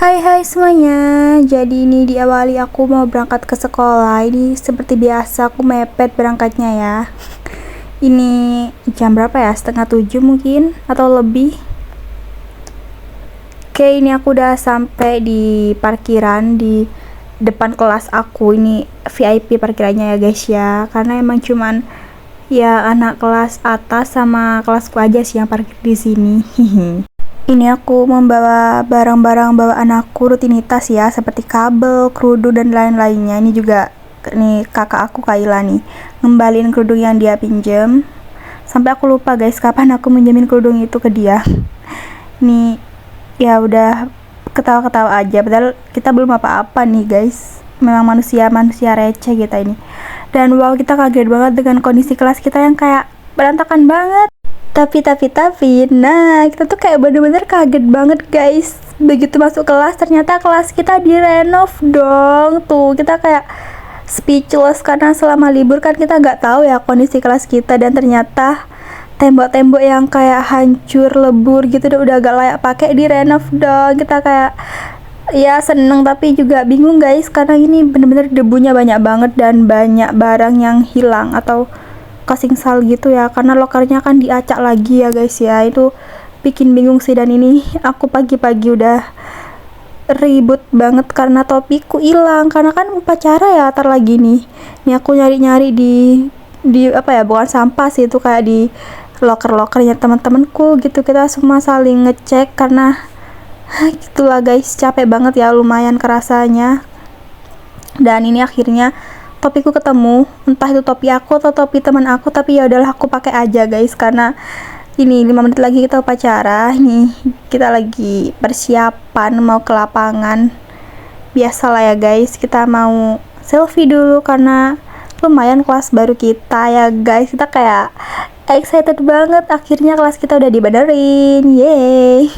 Hai hai semuanya. Jadi ini diawali aku mau berangkat ke sekolah. Ini seperti biasa aku mepet berangkatnya ya. Ini jam berapa ya? Setengah 7 mungkin atau lebih. Oke, ini aku udah sampai di parkiran di depan kelas aku. Ini VIP parkirannya ya guys ya. Karena emang cuman ya anak kelas atas sama kelasku aja sih yang parkir di sini. Ini aku membawa barang-barang bawaan aku rutinitas ya, seperti kabel, kerudung dan lain-lainnya. Ini juga nih kakak aku Kaila nih ngembaliin kerudung yang dia pinjem. Sampai aku lupa guys kapan aku minjemin kerudung itu ke dia. Nih ya udah ketawa-ketawa aja, padahal kita belum apa-apa nih guys. Memang manusia receh kita ini. Dan wow, kita kaget banget dengan kondisi kelas kita yang kayak berantakan banget. Tapi, nah kita tuh kayak bener-bener kaget banget guys. Begitu masuk kelas, ternyata kelas kita direnov dong. Tuh, kita kayak speechless karena selama libur kan kita nggak tahu ya kondisi kelas kita. Dan ternyata tembok-tembok yang kayak hancur, lebur gitu udah gak layak pakai direnov dong. Kita kayak ya seneng tapi juga bingung guys, karena ini bener-bener debunya banyak banget dan banyak barang yang hilang atau casing sal gitu ya, karena lokernya kan diacak lagi ya guys ya. Itu bikin bingung sih. Dan ini aku pagi-pagi udah ribut banget karena topiku hilang, karena kan upacara ya tar lagi nih. Nih aku nyari-nyari di apa ya, bukan sampah sih, itu kayak di loker-lokernya teman-temanku gitu. Kita semua saling ngecek karena gitulah guys, capek banget ya, lumayan kerasanya. Dan ini akhirnya topiku ketemu, entah itu topi aku atau topi teman aku, tapi ya udahlah aku pakai aja guys, karena ini 5 menit lagi kita upacara. Nih kita lagi persiapan mau ke lapangan. Biasalah ya guys, kita mau selfie dulu karena lumayan kelas baru kita ya guys. Kita kayak excited banget, akhirnya kelas kita udah dibenerin, yeay.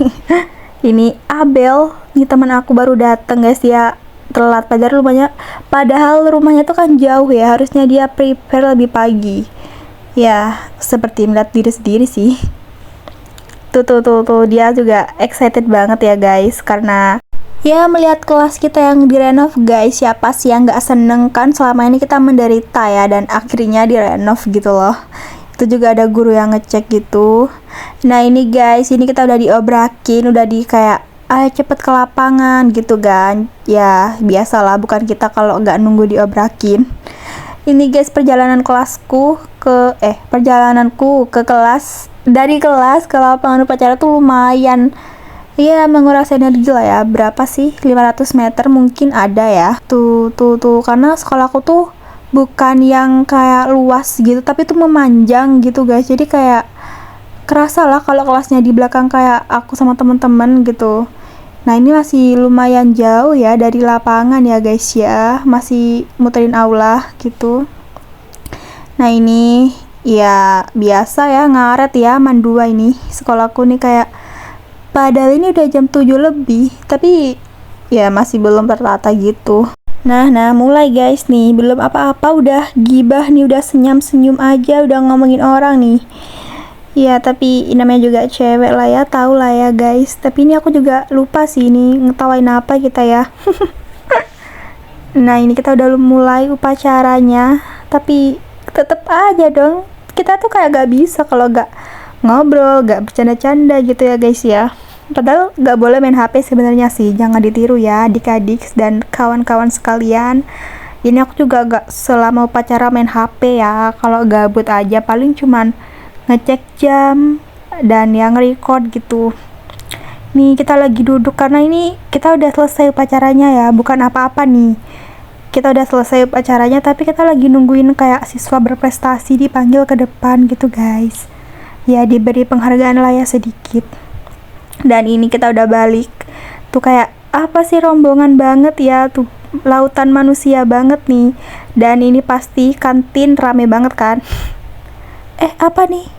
Ini Abel, ini teman aku baru dateng guys ya, telat padahal rumahnya tuh kan jauh ya, harusnya dia prepare lebih pagi ya, seperti melihat diri sendiri sih. Tuh dia juga excited banget ya guys, karena ya melihat kelas kita yang direnov guys. Siapa sih yang gak seneng kan, selama ini kita menderita ya, dan akhirnya direnov gitu loh. Itu juga ada guru yang ngecek gitu. Nah ini guys, ini kita udah diobrakin, udah di kayak ayo cepet ke lapangan gitu kan ya. Biasalah, bukan kita kalau nggak nunggu diobrakin. Ini guys perjalananku ke kelas, dari kelas ke lapangan upacara tuh lumayan ya, menguras energi lah ya. Berapa sih, 500 meter mungkin ada ya. Tuh karena sekolahku tuh bukan yang kayak luas gitu, tapi tuh memanjang gitu guys. Jadi kayak kerasa lah kalau kelasnya di belakang kayak aku sama teman-teman gitu. Nah ini masih lumayan jauh ya dari lapangan ya guys ya, masih muterin aula gitu. Nah ini ya biasa ya, ngaret ya mandua ini sekolahku nih, kayak padahal ini udah jam 7 lebih tapi ya masih belum tertata gitu. Nah mulai guys nih, belum apa-apa udah gibah nih, udah senyum aja udah ngomongin orang nih. Ya tapi namanya juga cewek lah ya, tahu lah ya guys. Tapi ini aku juga lupa sih ini ngetawain apa kita ya. Nah ini kita udah mulai upacaranya, tapi tetep aja dong kita tuh kayak gak bisa kalau gak ngobrol, gak bercanda-canda gitu ya guys ya. Padahal gak boleh main HP sebenarnya sih, jangan ditiru ya adik-adik dan kawan-kawan sekalian. Ini aku juga gak selama upacara main HP ya, kalau gabut aja paling cuman ngecek jam dan yang record gitu. Nih kita lagi duduk karena ini kita udah selesai upacaranya ya, bukan apa-apa nih. Kita udah selesai upacaranya tapi kita lagi nungguin kayak siswa berprestasi dipanggil ke depan gitu guys. Ya diberi penghargaan lah ya sedikit. Dan ini kita udah balik. Tuh kayak apa sih, rombongan banget ya, tuh lautan manusia banget nih. Dan ini pasti kantin rame banget kan. Apa nih?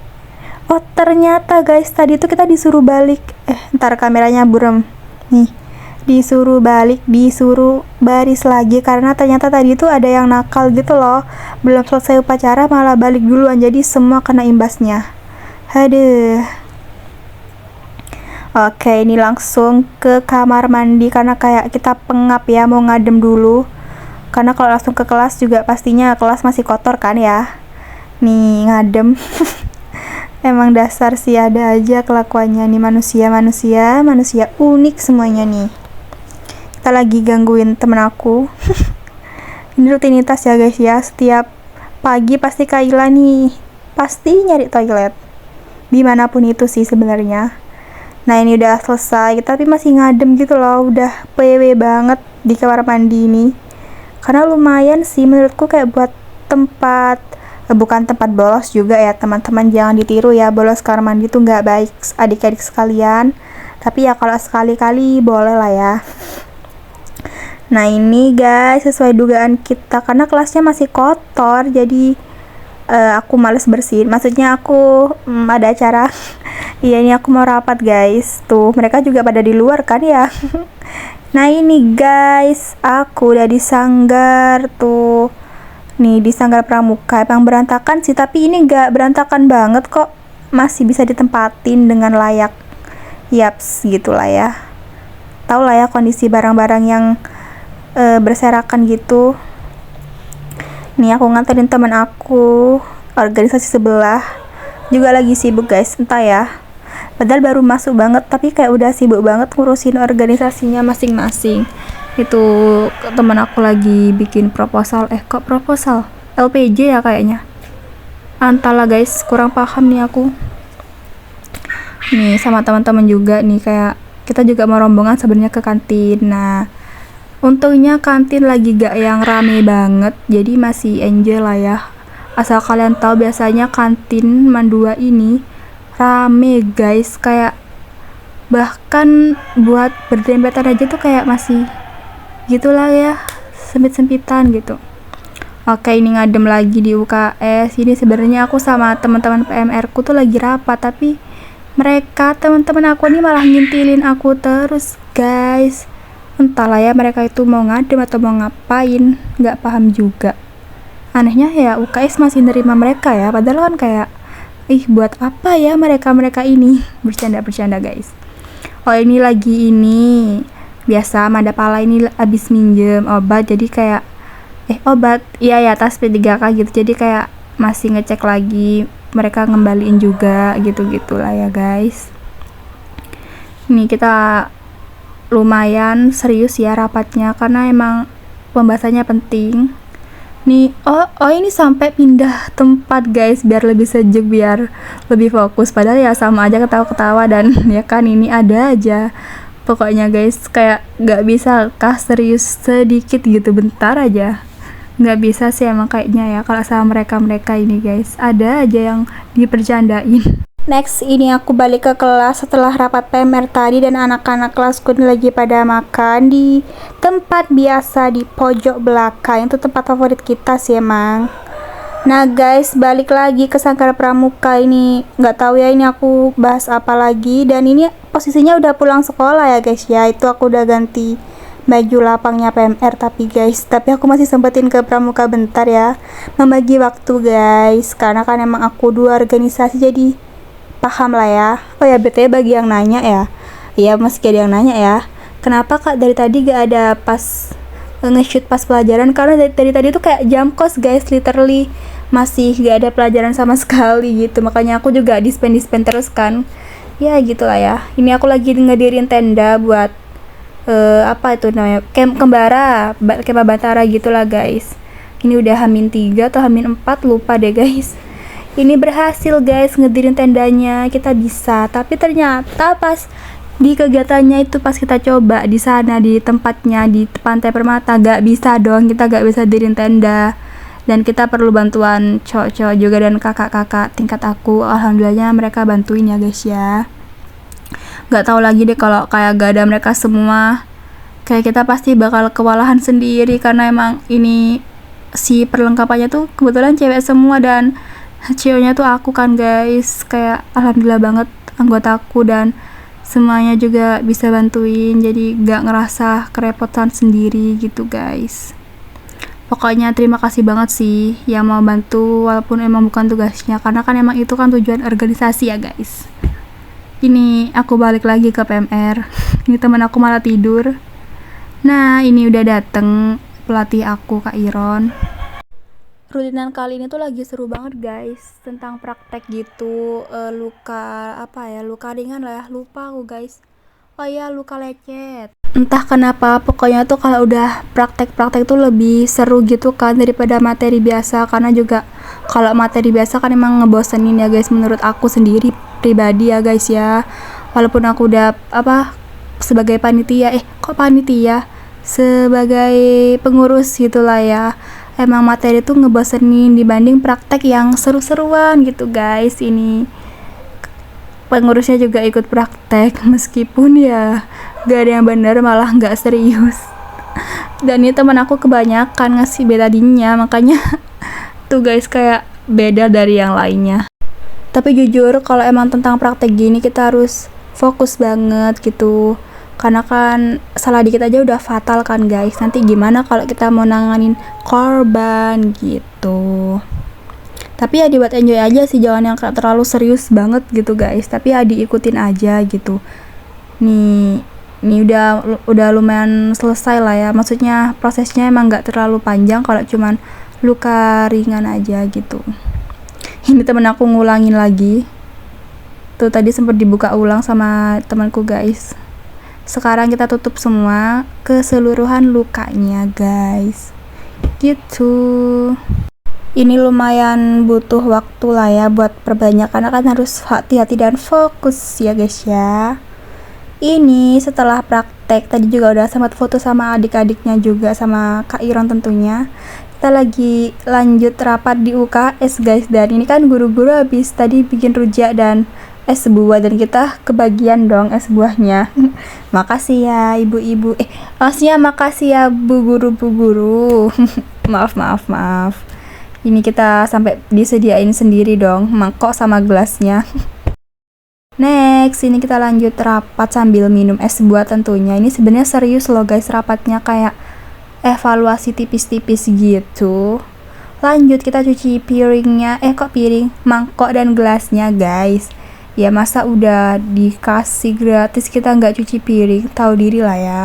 Oh ternyata guys, tadi tuh kita disuruh balik. Ntar kameranya burem. Nih, disuruh balik, disuruh baris lagi, karena ternyata tadi tuh ada yang nakal gitu loh. Belum selesai upacara malah balik duluan, jadi semua kena imbasnya. Aduh. Oke, ini langsung ke kamar mandi karena kayak kita pengap ya, mau ngadem dulu. Karena kalau langsung ke kelas juga pastinya kelas masih kotor kan ya. Nih ngadem. Emang dasar sih, ada aja kelakuannya nih manusia unik semuanya nih. Kita lagi gangguin temen aku. Ini rutinitas ya guys ya, setiap pagi pasti Kayla nih pasti nyari toilet dimanapun itu sih sebenarnya. Nah ini udah selesai tapi masih ngadem gitu loh, udah PW banget di kamar mandi ini karena lumayan sih menurutku, kayak buat tempat bukan tempat bolos juga ya teman-teman, jangan ditiru ya, bolos kamar mandi tuh nggak baik adik-adik sekalian, tapi ya kalau sekali-kali boleh lah ya. Nah ini guys sesuai dugaan kita karena kelasnya masih kotor, jadi aku males bersihin, maksudnya aku ada acara. Iya ini aku mau rapat guys, tuh mereka juga pada di luar kan ya. Nah ini guys aku udah di sanggar tuh, nih di sanggar pramuka. Emang berantakan sih tapi ini gak berantakan banget kok, masih bisa ditempatin dengan layak. Yaps gitulah ya, tau lah ya kondisi barang-barang yang berserakan gitu. Nih aku nganterin teman aku organisasi sebelah juga lagi sibuk guys, entah ya, padahal baru masuk banget tapi kayak udah sibuk banget ngurusin organisasinya masing-masing. Itu teman aku lagi bikin proposal, kok proposal LPJ ya kayaknya, antara guys kurang paham nih aku. Nih sama teman-teman juga nih, kayak kita juga mau rombongan sebenarnya ke kantin. Nah untungnya kantin lagi gak yang rame banget, jadi masih enjoy lah ya. Asal kalian tahu biasanya kantin Mandua ini rame guys, kayak bahkan buat berdempetan aja tuh kayak masih gitulah ya, sempit-sempitan gitu. Oke ini ngadem lagi di UKS. Ini sebenarnya aku sama teman-teman PMR ku tuh lagi rapat, tapi mereka teman-teman aku ini malah ngintilin aku terus guys. Entahlah ya mereka itu mau ngadem atau mau ngapain, nggak paham juga. Anehnya ya UKS masih nerima mereka ya, padahal kan kayak buat apa ya mereka ini. Bercanda guys. Oh ini lagi ini biasa Madapala ini abis minjem obat, jadi kayak obat iya ya tas P3K gitu, jadi kayak masih ngecek lagi mereka ngembaliin juga gitu-gitulah ya guys. Ini kita lumayan serius ya rapatnya karena emang pembahasannya penting nih. Oh ini sampai pindah tempat guys biar lebih sejuk, biar lebih fokus, padahal ya sama aja ketawa-ketawa dan ya kan ini ada aja pokoknya guys, kayak gak bisa kah serius sedikit gitu bentar aja, nggak bisa sih emang kayaknya ya kalau sama mereka ini guys, ada aja yang dipercandain. Next ini aku balik ke kelas setelah rapat PMR tadi, dan anak-anak kelasku ini lagi pada makan di tempat biasa di pojok belakang, itu tempat favorit kita sih emang. Nah guys balik lagi ke sanggar pramuka ini, nggak tahu ya ini aku bahas apa lagi, dan ini posisinya udah pulang sekolah ya guys ya, itu aku udah ganti baju lapangnya PMR tapi aku masih sempetin ke pramuka bentar ya, membagi waktu guys, karena kan emang aku 2 organisasi jadi paham lah ya. Oh ya BTW bagi yang nanya ya, iya meski ada yang nanya ya, kenapa kak dari tadi gak ada pas nge-shoot pas pelajaran, karena dari tadi tuh kayak jam kos guys, literally masih gak ada pelajaran sama sekali gitu, makanya aku juga dispen terus kan ya gitulah ya. Ini aku lagi ngedirin tenda buat apa itu namanya, camp kembara, camp Batara gitulah guys. Ini udah H-3 atau H-4 lupa deh guys. Ini berhasil guys ngedirin tendanya, kita bisa, tapi ternyata pas di kegiatannya itu, pas kita coba di sana di tempatnya di Pantai Permata, gak bisa dong, kita gak bisa dirin tenda, dan kita perlu bantuan cowok-cowok juga dan kakak-kakak tingkat aku. Alhamdulillahnya mereka bantuin ya guys ya. Gak tahu lagi deh kalau kayak gak ada mereka semua, kayak kita pasti bakal kewalahan sendiri, karena emang ini si perlengkapannya tuh kebetulan cewek semua, dan ceweknya tuh aku kan guys, kayak alhamdulillah banget anggotaku dan semuanya juga bisa bantuin, jadi gak ngerasa kerepotan sendiri gitu guys. Pokoknya terima kasih banget sih yang mau bantu walaupun emang bukan tugasnya, karena kan emang itu kan tujuan organisasi ya guys. Ini aku balik lagi ke PMR. Ini teman aku malah tidur. Nah, ini udah dateng pelatih aku, Kak Iron. Rutinan kali ini tuh lagi seru banget guys, tentang praktek gitu. Luka ringan lah ya, lupa aku guys. Oh ya, luka lecet. Entah kenapa, pokoknya tuh kalau udah praktek-praktek tuh lebih seru gitu kan daripada materi biasa. Karena juga kalau materi biasa kan emang ngebosenin ya guys, menurut aku sendiri pribadi ya guys ya. Walaupun aku udah sebagai panitia, sebagai pengurus gitulah ya, emang materi tuh ngebosenin dibanding praktek yang seru-seruan gitu guys. Ini pengurusnya juga ikut praktek meskipun ya gak ada yang bener, malah gak serius. Dan ini teman aku kebanyakan ngasih betadinnya, makanya tuh guys kayak beda dari yang lainnya. Tapi jujur kalau emang tentang praktek gini kita harus fokus banget gitu, karena kan salah dikit aja udah fatal kan guys. Nanti gimana kalau kita mau nanganin korban gitu. Tapi ya dibuat enjoy aja sih, jangan yang terlalu serius banget gitu guys, tapi ya diikutin aja gitu. Nih udah lumayan selesai lah ya, maksudnya prosesnya emang gak terlalu panjang kalau cuman luka ringan aja gitu. Ini temen aku ngulangin lagi tuh, tadi sempat dibuka ulang sama temanku guys. Sekarang kita tutup semua keseluruhan lukanya guys gitu. Ini lumayan butuh waktu lah ya buat perbanyak, karena kan harus hati-hati dan fokus ya guys ya. Ini setelah praktek tadi juga udah sempat foto sama adik-adiknya juga, sama Kak Iron tentunya. Kita lagi lanjut rapat di UKS guys, dan ini kan guru-guru habis tadi bikin rujak dan es buah, dan kita kebagian dong es buahnya. Makasih ya ibu-ibu, maksudnya makasih ya bu guru. maaf. Ini kita sampai disediain sendiri dong mangkok sama gelasnya. Next, ini kita lanjut rapat sambil minum es buah tentunya. Ini sebenarnya serius loh guys rapatnya, kayak evaluasi tipis-tipis gitu. Lanjut kita cuci piringnya, mangkok dan gelasnya guys. Ya masa udah dikasih gratis kita nggak cuci piring, tahu diri lah ya.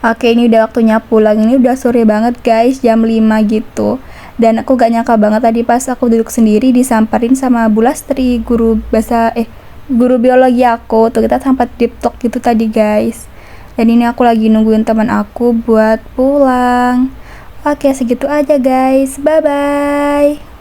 Oke, ini udah waktunya pulang. Ini udah sore banget guys, jam 5 gitu. Dan aku gak nyangka banget tadi pas aku duduk sendiri disamperin sama Bu Lastri, guru biologi aku. Tuh kita sempat deep talk gitu tadi guys. Dan ini aku lagi nungguin teman aku buat pulang. Oke, segitu aja guys. Bye bye.